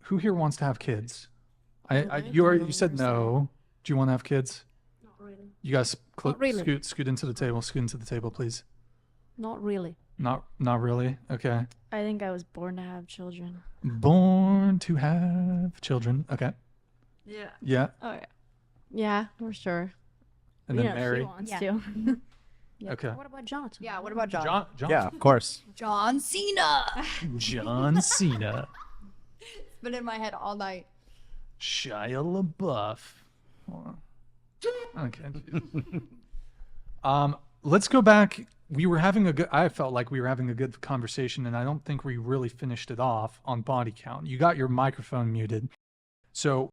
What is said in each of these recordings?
Who here wants to have kids? You said no. Do you want to have kids? Not really. You guys Not really. scoot into the table. Scoot into the table, please. Not really. Not really. Okay. I think I was born to have children. Born to have children. Okay. Yeah. Yeah. Oh yeah. Yeah, for sure. And then She Mary. wants Yeah. to. Okay. What about Jonathan? Yeah, what about John? John. Yeah, of course. John Cena. John Cena. It's been in my head all night. Shia LaBeouf. Okay. Let's go back. I felt like we were having a good conversation, and I don't think we really finished it off on body count. You got your microphone muted. So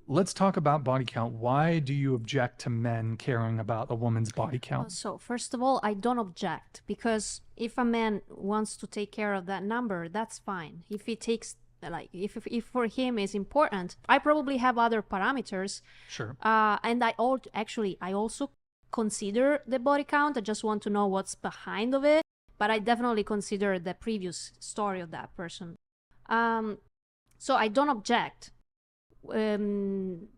let's talk about body count. Why do you object to men caring about a woman's body count? So first of all, I don't object, because if a man wants to take care of that number, that's fine. If he takes, like, if for him is important, I probably have other parameters. Sure. And I also consider the body count. I just want to know what's behind of it. But I definitely consider the previous story of that person. So I don't object.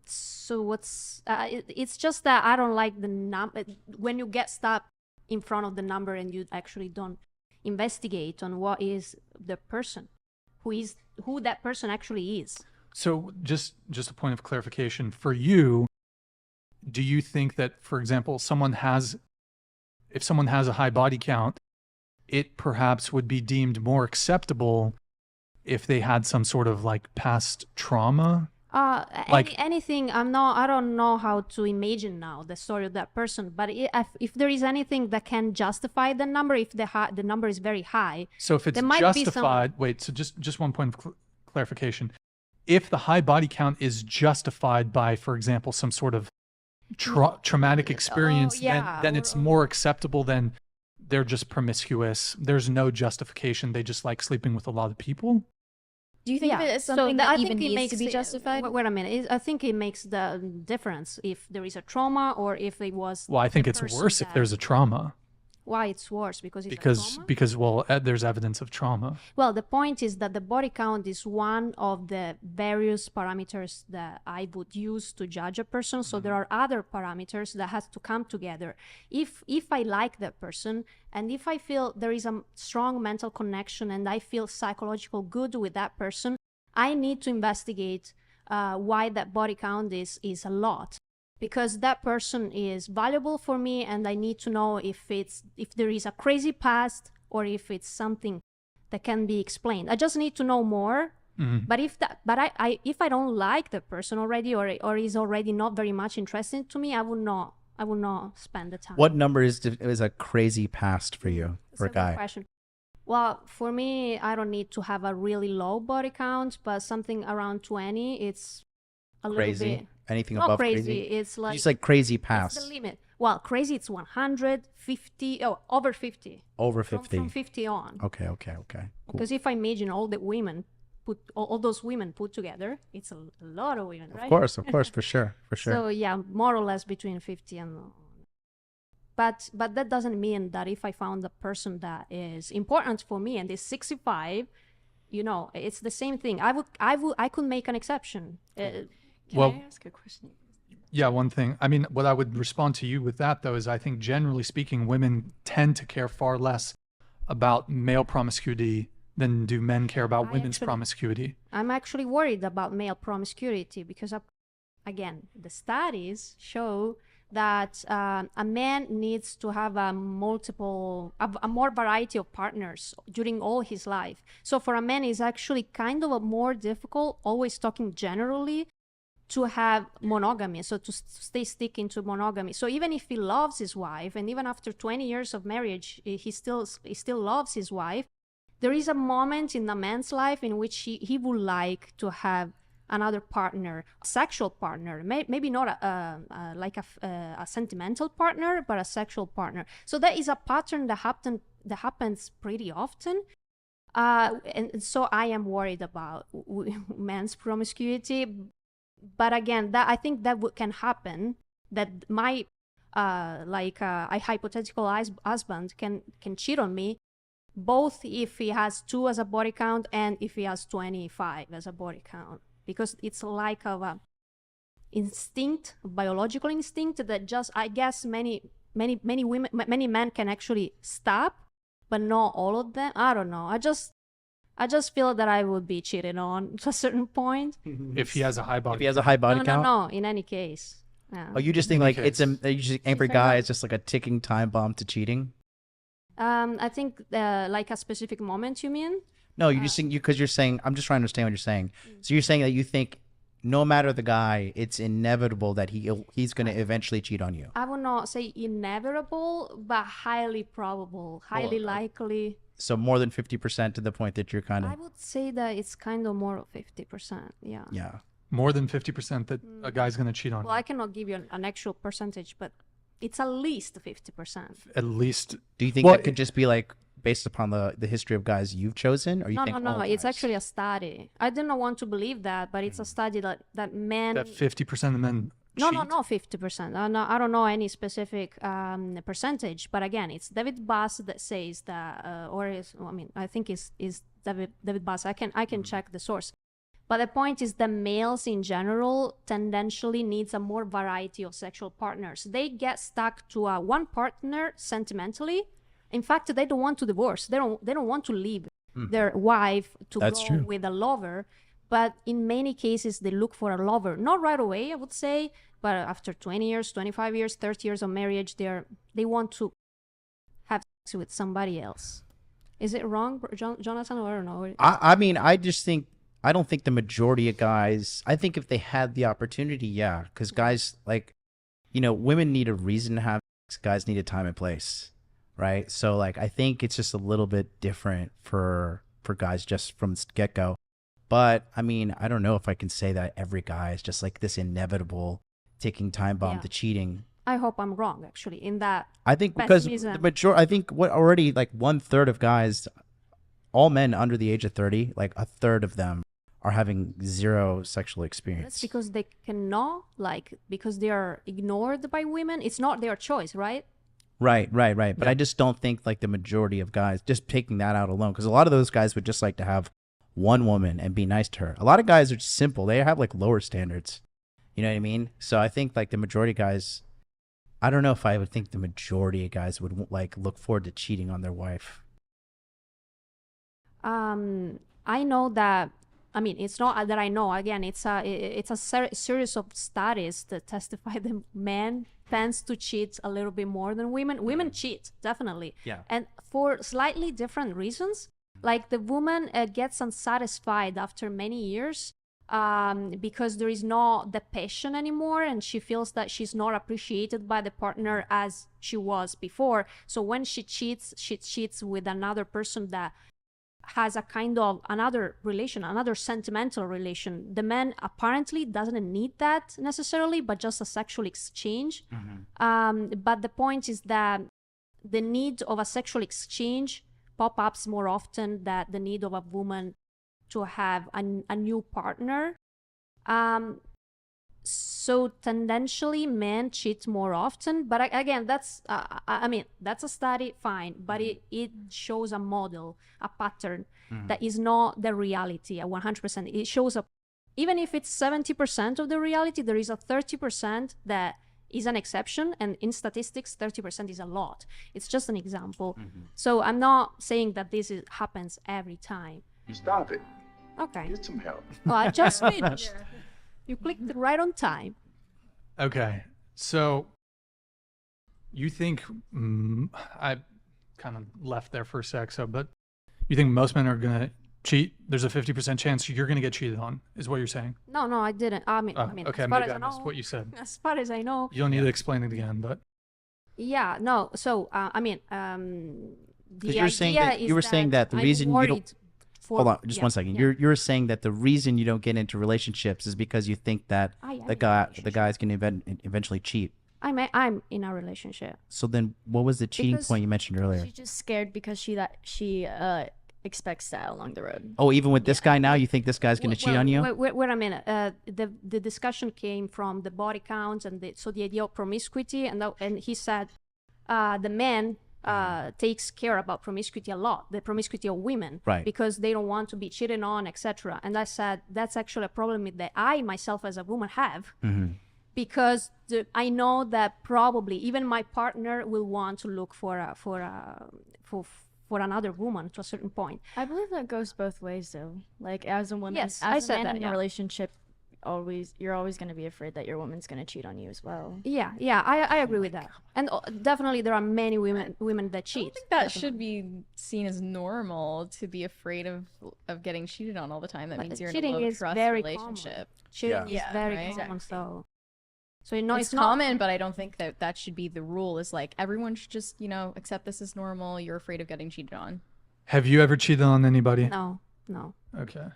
So it's just that I don't like the number when you get stopped in front of the number and you actually don't investigate on what is the person, who that person actually is. So just a point of clarification for you. Do you think that, for example, if someone has a high body count, it perhaps would be deemed more acceptable if they had some sort of like past trauma? Anything, I don't know how to imagine now the story of that person, but if there is anything that can justify the number, if the number is very high. So if it's there might justified, be some... wait, so just one point of clarification. If the high body count is justified by, for example, some sort of traumatic experience, then it's more acceptable than they're just promiscuous. There's no justification. They just like sleeping with a lot of people. Do you think Yeah. it's So something that- that I even think it needs to be makes justified? Wait a minute. I think it makes the difference if there is a trauma or if it was. Well, I think the it's person worse if that- there's a trauma. Why it's worse? Because it's a trauma? Because there's evidence of trauma. Well, the point is that the body count is one of the various parameters that I would use to judge a person. So there are other parameters that has to come together. If I like that person and if I feel there is a strong mental connection and I feel psychological good with that person, I need to investigate why that body count is a lot. Because that person is valuable for me, and I need to know if there is a crazy past or if it's something that can be explained. I just need to know more. Mm-hmm. But if I don't like the person already or is already not very much interested to me, I would not spend the time. What number is a crazy past for you, for a That's a good guy? question. Well, for me, I don't need to have a really low body count, but something around 20, it's a Crazy? little bit. Anything Not above crazy. crazy? It's like. It's like crazy That's past. the limit. Well, crazy, it's 100, 50, over 50. Over From 50. 50 on. Okay. Cool. Because if I imagine all the women, all those women put together, it's a lot of women, right? Of course, for sure. So yeah, more or less between 50 and. But that doesn't mean that if I found a person that is important for me and is 65, it's the same thing. I could make an exception. Can Well- I ask a question? Yeah, one thing. I mean, what I would respond to you with that, though, is I think generally speaking, women tend to care far less about male promiscuity than do men care about women's promiscuity. I'm actually worried about male promiscuity because, again, the studies show that a man needs to have a more variety of partners during all his life. So for a man, it's actually kind of a more difficult, always talking generally, to have monogamy, so to stay sticking to monogamy. So even if he loves his wife, and even after 20 years of marriage, he still loves his wife, there is a moment in a man's life in which he would like to have another partner, a sexual partner, maybe not a sentimental partner, but a sexual partner. So that is a pattern that happens pretty often. And so I am worried about men's promiscuity. But again, I think that can happen. That my a hypothetical husband can cheat on me, both if he has 2 as a body count and if he has 25 as a body count, because it's like a instinct, biological instinct that just, I guess many women, many men can actually stop, but not all of them. I don't know. I just feel that I would be cheated on to a certain point. If he has a high body If he has a high body No, count. no, no. In any case. Yeah. Oh, you just think In like any it's a case. you just every guy is just like a ticking time bomb to cheating? I think like a specific moment, you mean? No, you just think because you're saying I'm just trying to understand what you're saying. So you're saying that you think no matter the guy, it's inevitable that he's going to eventually cheat on you. I would not say inevitable, but highly probable, highly likely. So more than 50% to the point that you're kind I of would say that it's kind of more of 50%. Yeah. yeah. more than 50% that a guy's going to cheat on Well, you. I cannot give you an actual percentage, but it's at least 50%. At least. Do you think Well, that could just be like based upon the history of guys you've chosen, or you No, think no, no. all It's guys? actually a study. I do not want to believe that, but it's a study that men. that 50% of men No, cheat? no, no, 50%. No, I don't know any specific percentage, but again, it's David Bass that says that, or is, I mean, I think is David Bass. I can check the source, but the point is that males in general tendentially needs a more variety of sexual partners. They get stuck to one partner sentimentally. In fact, they don't want to divorce. They don't want to leave their wife to That's go true. with a lover. But in many cases, they look for a lover. Not right away, I would say, but after 20 years, 25 years, 30 years of marriage, they want to have sex with somebody else. Is it wrong, Jonathan? Or I don't know. I mean, I just think I don't think the majority of guys. I think if they had the opportunity, yeah, because guys like, women need a reason to have sex. Guys need a time and place, right? So like, I think it's just a little bit different for guys just from the get go. But I mean, I don't know if I can say that every guy is just like this inevitable ticking time bomb Yeah. to cheating. I hope I'm wrong, actually, in that. I think because Pessimism. I think what already like 1/3 of guys, all men under the age of 30, like 1/3 of them are having zero sexual experience. That's because they cannot, because they are ignored by women. It's not their choice, right? Right. But I just don't think like the majority of guys, just taking that out alone, because a lot of those guys would just like to have one woman and be nice to her. A lot of guys are just simple. They have like lower standards. You know what I mean? So I think like the majority of guys, I don't know if I would think the majority of guys would like look forward to cheating on their wife. I know that. I mean, it's not that I know. Again, it's a series of studies that testify that men tends to cheat a little bit more than women. Women cheat, definitely. Yeah. And for slightly different reasons. Like the woman gets unsatisfied after many years because there is no the passion anymore, and she feels that she's not appreciated by the partner as she was before. So when she cheats with another person that has a kind of another relation, another sentimental relation. The man apparently doesn't need that necessarily, but just a sexual exchange. But the point is that the need of a sexual exchange pop-ups more often than the need of a woman to have a new partner. So tendentially men cheat more often, but again, that's I mean, that's a study, fine, but it shows a model, a pattern that is not the reality at 100%. It shows up, even if it's 70% of the reality, there is a 30% that is an exception, and in statistics 30% is a lot. It's just an example. So I'm not saying that happens every time. Stop it. Okay. Get some help. Well, I just finished. You clicked right on time. Okay. So you think I kind of left there for a sec, but you think most men are going to cheat? There's a 50% chance you're going to get cheated on, is what you're saying? No, I didn't. I mean, Okay, as far maybe as I missed what you said. As far as I know. You don't need to explain it again, but Yeah, no. So, I mean, Because you're saying that you were saying that the reason you don't. Hold on, just 1 second. You're saying that the reason you don't get into relationships is because you think that the guy's going to eventually cheat. I'm in a relationship. So then, what was the cheating Because point you mentioned earlier? She's just scared because she expects that along the road. Oh, even with this guy now, you think this guy's going to cheat on you? Wait a minute. The discussion came from the body count and so the idea of promiscuity, and he said the men takes care about promiscuity a lot, the promiscuity of women, Right. because they don't want to be cheated on, etc. And I said that's actually a problem that I myself as a woman have, because I know that probably even my partner will want to look for another woman to a certain point. I believe that goes both ways, though. Like, as a woman, Yes, as I a said man that, in yeah. a relationship, you're always going to be afraid that your woman's going to cheat on you as well. Yeah, I agree with that. And definitely there are many women that I cheat. don't think that should be seen as normal, to be afraid of getting cheated on all the time. That But means you're in cheating a low is trust very relationship. Cheating Yeah. is very right? common, so you know It's not common, but I don't think that should be the rule. Is like everyone should just accept this as normal. You're afraid of getting cheated on. Have you ever cheated on anybody? No. Okay.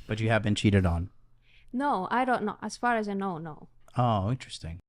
But you have been cheated on. No, I don't know. As far as I know, no. Oh, interesting.